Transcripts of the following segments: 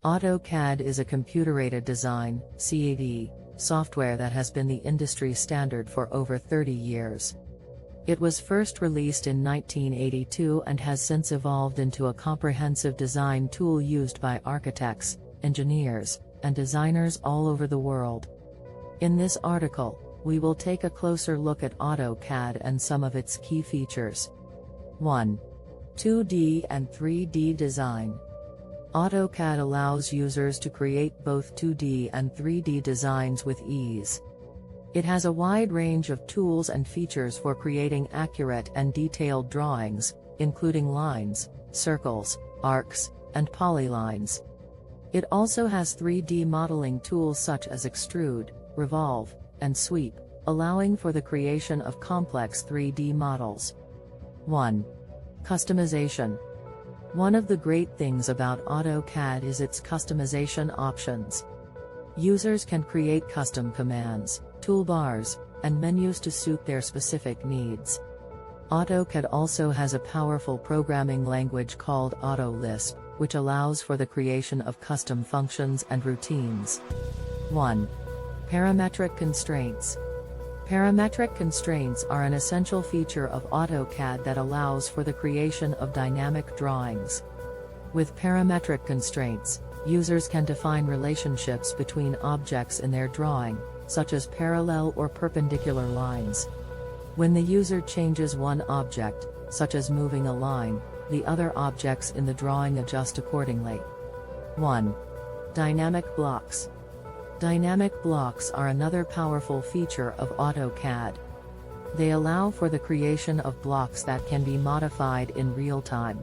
AutoCAD is a computer-aided design (CAD) software that has been the industry standard for over 30 years. It was first released in 1982 and has since evolved into a comprehensive design tool used by architects, engineers, and designers all over the world. In this article, we will take a closer look at AutoCAD and some of its key features. 1. 2D and 3D design. AutoCAD allows users to create both 2D and 3D designs with ease. It has a wide range of tools and features for creating accurate and detailed drawings, including lines, circles, arcs, and polylines. It also has 3D modeling tools such as extrude, revolve, and sweep, allowing for the creation of complex 3D models. 1. Customization. One of the great things about AutoCAD is its customization options. Users can create custom commands, toolbars, and menus to suit their specific needs. AutoCAD also has a powerful programming language called AutoLisp, which allows for the creation of custom functions and routines. 1. Parametric constraints. Parametric constraints are an essential feature of AutoCAD that allows for the creation of dynamic drawings. With parametric constraints, users can define relationships between objects in their drawing, such as parallel or perpendicular lines. When the user changes one object, such as moving a line, the other objects in the drawing adjust accordingly. 1. Dynamic blocks. Dynamic blocks are another powerful feature of AutoCAD. They allow for the creation of blocks that can be modified in real time.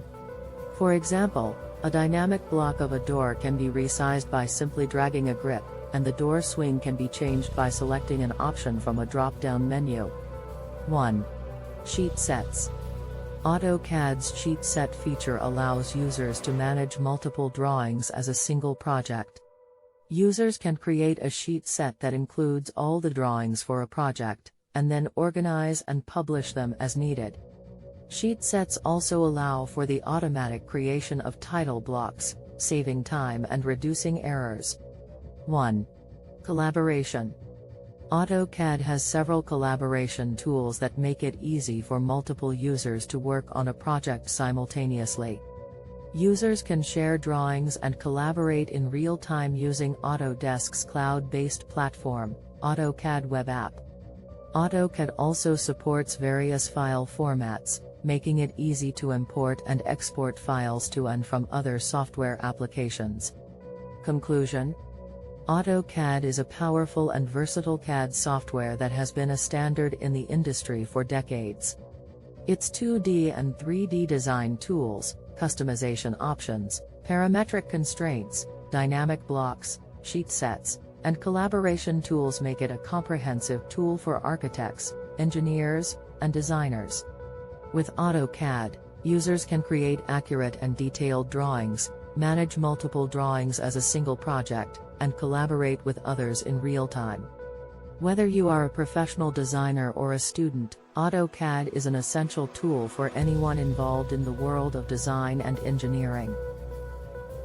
For example, a dynamic block of a door can be resized by simply dragging a grip, and the door swing can be changed by selecting an option from a drop-down menu. 1. Sheet sets. AutoCAD's sheet set feature allows users to manage multiple drawings as a single project. Users can create a sheet set that includes all the drawings for a project, and then organize and publish them as needed. Sheet sets also allow for the automatic creation of title blocks, saving time and reducing errors. 1. Collaboration. AutoCAD has several collaboration tools that make it easy for multiple users to work on a project simultaneously. Users can share drawings and collaborate in real time using Autodesk's cloud-based platform, AutoCAD web app. AutoCAD also supports various file formats, making it easy to import and export files to and from other software applications. Conclusion: AutoCAD is a powerful and versatile CAD software that has been a standard in the industry for decades. Its 2D and 3D design tools, customization options, parametric constraints, dynamic blocks, sheet sets, and collaboration tools make it a comprehensive tool for architects, engineers, and designers. With AutoCAD, users can create accurate and detailed drawings, manage multiple drawings as a single project, and collaborate with others in real time. Whether you are a professional designer or a student, AutoCAD is an essential tool for anyone involved in the world of design and engineering.